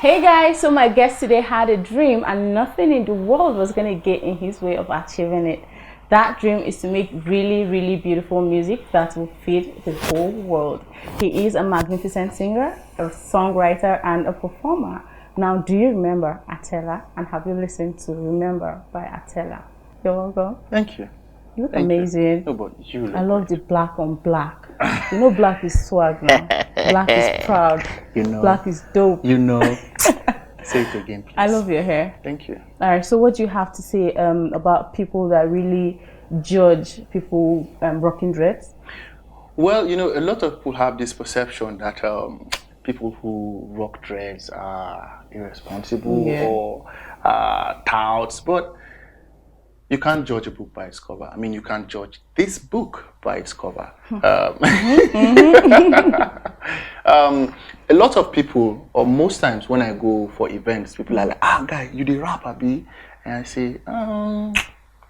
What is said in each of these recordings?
Hey guys, so my guest today had a dream and nothing in the world was going to get in his way of achieving it. That dream is to make really beautiful music that will feed the whole world. He is a magnificent singer, a songwriter and a performer. Now, do you remember Atela, and have you listened to Remember by Atela? You're welcome. Thank you. You look amazing. No, but you look I love the black on black. You know black is swag now. Black is proud. You know. Black is dope. You know. Say it again, please. I love your hair. Thank you. All right, so what do you have to say about people that really judge people rocking dreads? Well, you know, a lot of people have this perception that people who rock dreads are irresponsible or touts, but you can't judge a book by its cover. I mean, you can't judge this book by its cover. A lot of people, or most times when I go for events, people are like, guy, you the rap, abi? And I say,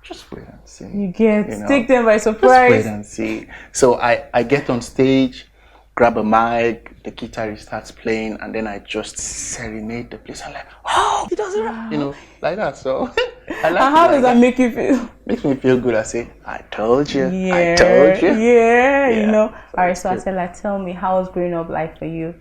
just wait and see. You get, take them by surprise. Just wait and see. So I get on stage, grab a mic, the guitarist starts playing, and then I just serenade the place. I'm like, oh, he does rap, you know, like that. So I like. How does that make you feel? Makes me feel good. I say, I told you. Yeah, I told you. Yeah, you know. So all right, so Atela, tell me, how was growing up like for you?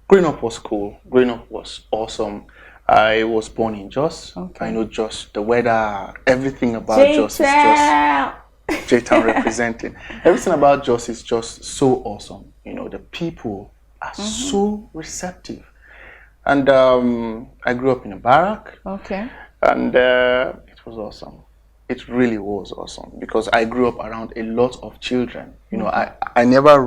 Growing up was cool. Growing up was awesome. I was born in Jos. Okay. I know Jos, the weather, everything about Jos is just J-Town representing. Everything about Jos is just so awesome. You know, the people are so receptive. And I grew up in a barrack. Okay. And it was awesome. It really was awesome because I grew up around a lot of children. You know, I never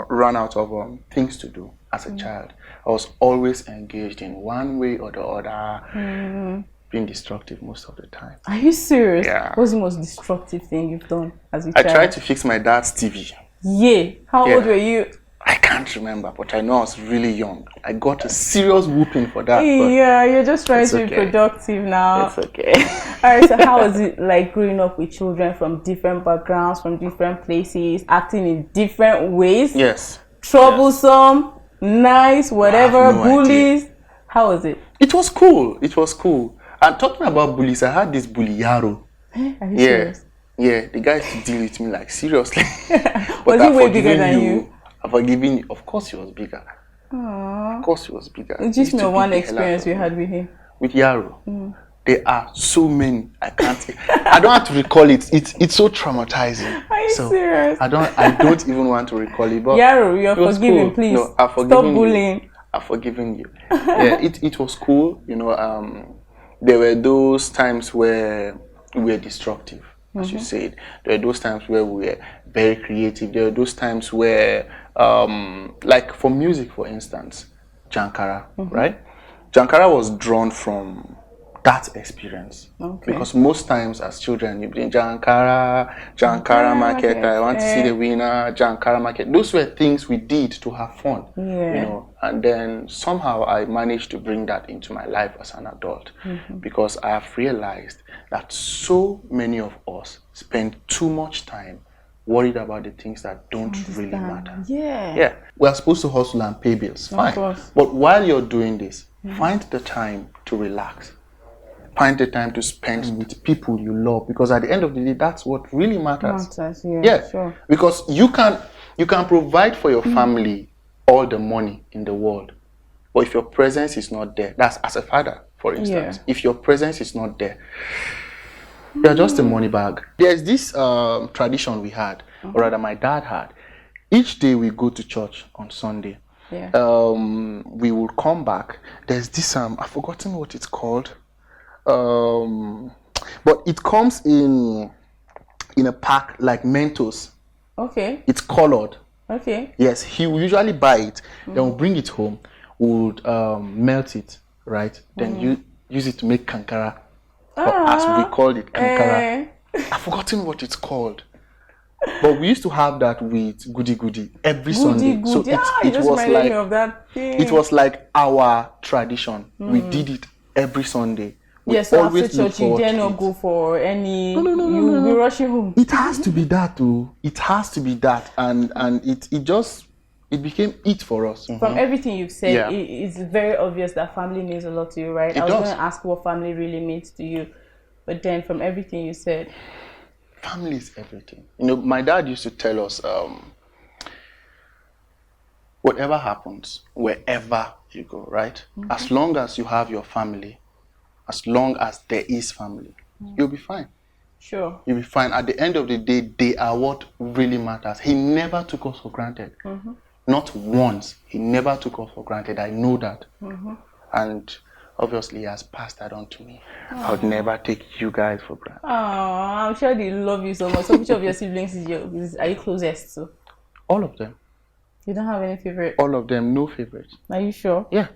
ran out of things to do as a child. I was always engaged in one way or the other, being destructive most of the time. Are you serious? Yeah. What's the most destructive thing you've done as a child? I tried to fix my dad's TV. Yeah. How old were you? I can't remember, but I know I was really young. I got a serious whooping for that. Yeah, you're just trying to be productive now. It's okay. All right, so how was it like growing up with children from different backgrounds, from different places, acting in different ways? Yes. Troublesome, nice, whatever, bullies. Idea. How was it? It was cool. It was cool. And talking about bullies, I had this bully Yaro. Are you serious? Yeah, the guy used to deal with me like seriously. Was he way bigger than you? I've forgiven you. Of course he was bigger. Aww. Of course he was bigger. Just know one experience you had with him. With Yaro. There are so many. I can't. I don't have to recall it. It's so traumatizing. Are you serious? I don't even want to recall it. But Yaro, you're forgiven, please. No, I've forgiven Stop bullying. You. I've forgiven you. Yeah, it was cool. You know, there were those times where we were destructive, as you said. There were those times where we were very creative. There were those times where, like for music, for instance, Jankara, right? Jankara was drawn from that experience. Okay. Because most times as children, you bring Jankara market, I want to see the winner, Jankara market. Those were things we did to have fun, you know. And then somehow I managed to bring that into my life as an adult because I have realized that so many of us spend too much time worried about the things that don't really matter. Yeah. We're supposed to hustle and pay bills, fine. But while you're doing this, find the time to relax. Find the time to spend with people you love, because at the end of the day, that's what really matters. Sure. Because you can provide for your family all the money in the world, but if your presence is not there, that's as a father, for instance. If your presence is not there, you're just a money bag. There's this tradition we had, or rather my dad had. Each day we go to church on Sunday. We will come back. There's this I've forgotten what it's called. But it comes in a pack like Mentos. Okay. It's colored. Okay. Yes, he will usually buy it. Then we'll bring it home. We'll melt it, right? Then you use it to make kankara. Or as we called it, kankara. I've forgotten what it's called. But we used to have that with goody every Sunday. So it was like of that thing. It was like our tradition. We did it every Sunday. Yes, so after church you dare not go for any. No. You'll be rushing home. It has to be that too. It has to be that, and it just it became it for us. From everything you've said, Yeah. it's very obvious that family means a lot to you, right? It I was does. going to ask what family really means to you, but then from everything you said, Family is everything. You know, my dad used to tell us, whatever happens, wherever you go, right? As long as you have your family, as long as there is family, you'll be fine. sure. You'll be fine. At the end of the day, they are what really matters. He never took us for granted. Not once. He never took us for granted. I know that. And obviously, he has passed that on to me. I would never take you guys for granted. Oh, I'm sure they love you so much. So which of your siblings are you closest to? All of them. You don't have any favorite? All of them, no favorites. Are you sure? Yeah.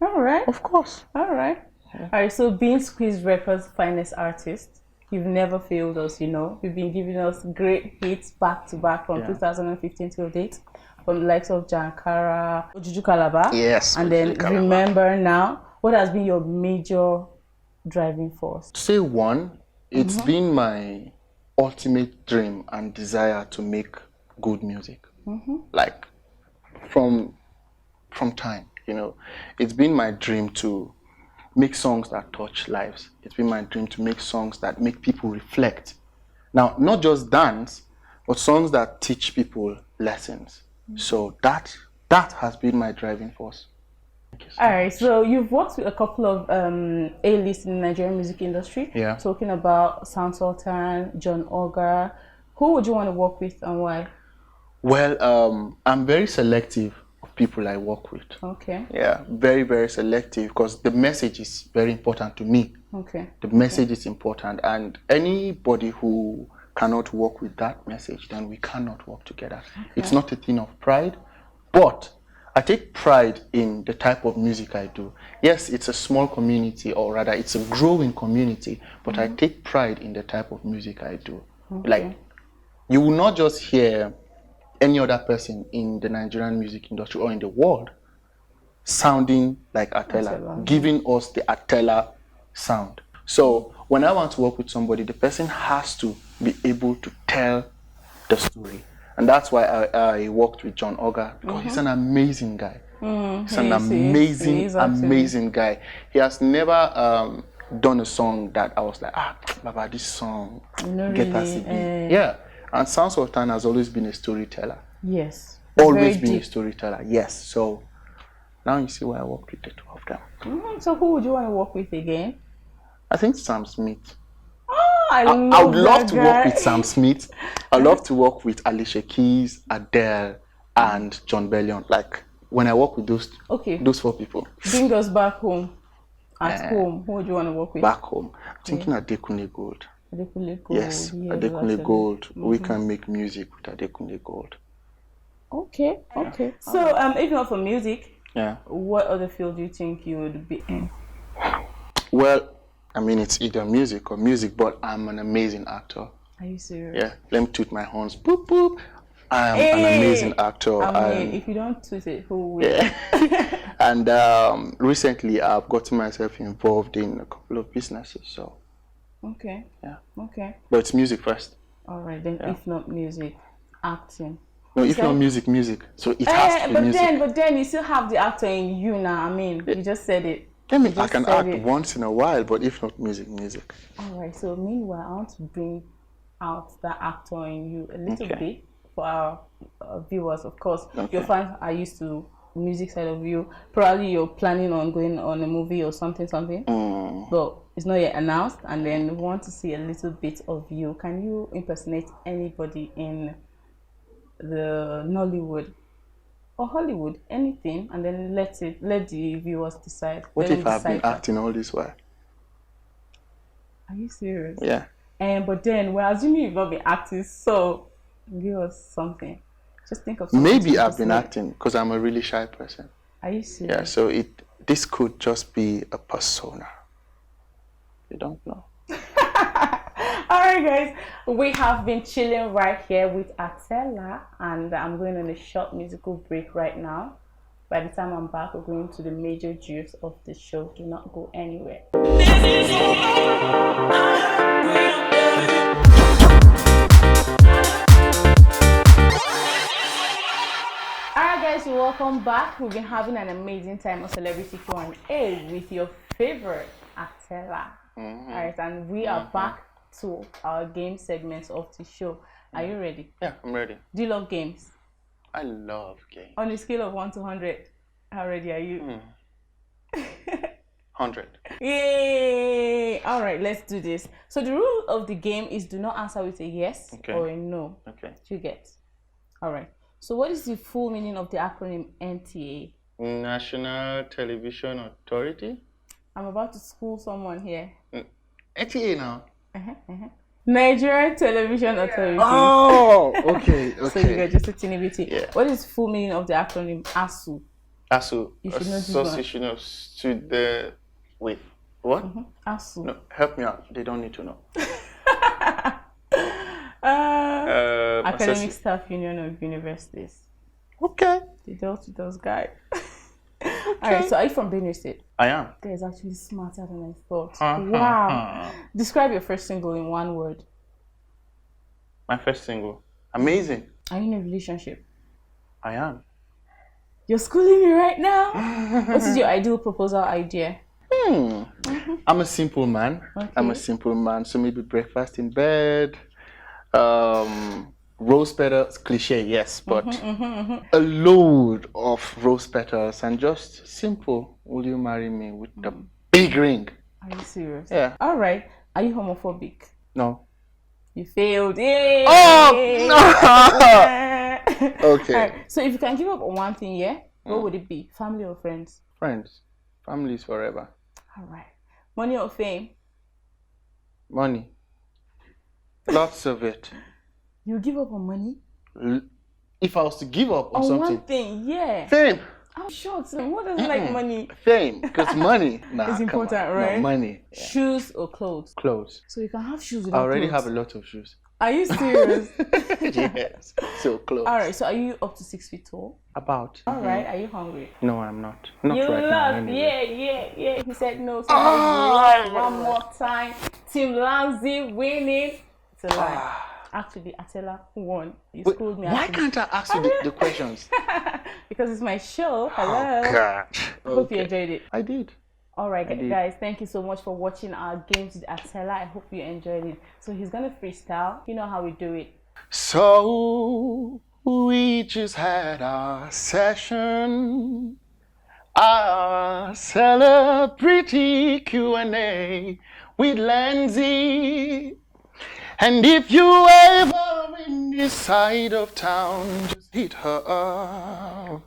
All right. Of course. All right. All right. So being Squeeze Records' finest artist, you've never failed us, you know. You've been giving us great hits back to back from 2015 till date, from the likes of Jankara, Ojuju Calabar. Yes. And then Remember Now. What has been your major driving force? To say one, it's been my ultimate dream and desire to make good music. Like from time, you know, it's been my dream to make songs that touch lives. It's been my dream to make songs that make people reflect. Now, not just dance, but songs that teach people lessons. So that has been my driving force. All right, so you've worked with a couple of A-lists in the Nigerian music industry. Yeah. Talking about Sound Sultan, John Oga. Who would you want to work with and why? Well, I'm very selective of people I work with. Okay. Yeah, very, very selective because the message is very important to me. Okay. The message is important, and anybody who cannot work with that message, then we cannot work together. It's not a thing of pride, but I take pride in the type of music I do. Yes, it's a small community, or rather it's a growing community, but I take pride in the type of music I do. Like, you will not just hear any other person in the Nigerian music industry or in the world sounding like Atela, giving us the Atela sound. So when I want to work with somebody, the person has to be able to tell the story. And that's why I worked with John Oga, because he's an amazing guy. He's an amazing guy. He has never done a song that I was like, Baba, this song, get us yeah. And Sound Sultan has always been a storyteller. Yes. Always been a storyteller, yes. So now you see why I worked with the two of them. So who would you want to work with again? I think Sam Smith. I would love to work with Sam Smith. I'd love to work with Alicia Keys, Adele, and John Bellion. Like, when I work with those four people. Bring us back home. At home, who would you want to work with? Back home. I'm thinking Adekunle Gold. Adekunle Gold. Yes, Adekunle Gold. We can make music with Adekunle Gold. Okay. So, if not for music, yeah, what other field do you think you would be in? Well, I mean, it's either music or music, but I'm an amazing actor. Are you serious? Yeah, let me toot my horns. Boop, boop. I am an amazing actor. I mean, if you don't toot it, who will? Yeah. And recently, I've gotten myself involved in a couple of businesses. So. Okay. Yeah. Okay. But it's music first. All right, then. Yeah. If not music, acting. No, if not music. So it has to be music. But then you still have the actor in you now. I mean, you just said it. I mean, I can act once in a while, but if not music. All right. So meanwhile, I want to bring out that actor in you a little bit for our viewers. Of course, your fans are used to music side of you. Probably you're planning on going on a movie or something. But it's not yet announced, and then we want to see a little bit of you. Can you impersonate anybody in the Nollywood or Hollywood, anything, and then let the viewers decide? What if I've been acting all this while? Are you serious? Yeah. But then we're assuming you've not been acting, so give us something. Just think of something. Maybe I've been acting because I'm a really shy person. Are you serious? Yeah, so this could just be a persona. You don't know. Alright guys, we have been chilling right here with Atela, and I'm going on a short musical break right now. By the time I'm back, we're going to the major gist of the show. Do not go anywhere. Alright guys, welcome back. We've been having an amazing time on Celebrity Q&A with your favorite Atela. Alright, and we are back to our game segments of the show. Are you ready? Yeah, I'm ready. Do you love games? I love games. On a scale of 1 to 100, how ready are you? 100. Yay! Alright, let's do this. So the rule of the game is do not answer with a yes or a no. Okay. You get. Alright. So what is the full meaning of the acronym NTA? National Television Authority. I'm about to school someone here. NTA now. Nigerian Television Authority. Oh, okay. So you get just a teeny bitty. Yeah. What is the full meaning of the acronym ASU? ASU. You should know this Association of Student. Wait, what? ASU. No, help me out. They don't need to know. Academic Staff Union of Universities. Okay. The dealt with those guys. Alright, so are you from Benue State? I am. That is actually smarter than I thought. Wow. Describe your first single in one word. My first single. Amazing. Are you in a relationship? I am. You're schooling me right now? What is your ideal proposal idea? I'm a simple man. Okay. I'm a simple man. So maybe breakfast in bed. Rose petals, cliche, yes, but a load of rose petals and just simple. Will you marry me with the big ring? Are you serious? Yeah. All right. Are you homophobic? No. You failed. Yay! Oh no! Okay. Right. So if you can give up on one thing, yeah, what would it be? Family or friends? Friends. Family is forever. All right. Money or fame? Money. Lots of it. You give up on money? If I was to give up on On something. one thing, yeah. Fame. I'm shocked. Who doesn't like money? Fame. Because money. Nah, It's important, come on. right? No, money. Yeah. Shoes or clothes? Clothes. So you can have shoes I without already clothes. have a lot of shoes. Are you serious? Yes. So clothes. All right. So are you up to 6 feet tall? About. All right. Are you hungry? No, I'm not. Not You right now. lost. Anyway. Yeah. He said no. So you lost one more time. Team Lanzy winning. It's a lie. Actually, Atela won. You schooled me. Why can't I ask you the questions? Because it's my show. Hello. Oh, God. Hope you enjoyed it. I did. All right, guys. Thank you so much for watching our games with Atela. I hope you enjoyed it. So he's gonna freestyle. You know how we do it. So we just had our session, our celebrity Q&A with Lanzy. And if you ever in this side of town, just hit her up.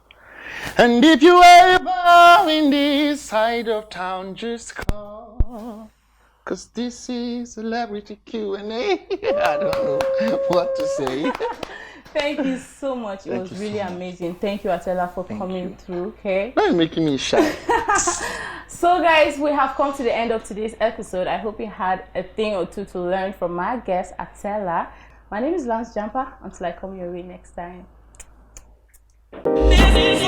And if you ever in this side of town, just call. Cause this is celebrity Q&A. I don't know what to say. Thank you so much. It was really amazing. Thank you, Atela, for coming through. Okay. Now you're making me shy. So guys, we have come to the end of today's episode. I hope you had a thing or two to learn from my guest, Atela. My name is Lanzy J. Until I come your way next time. This is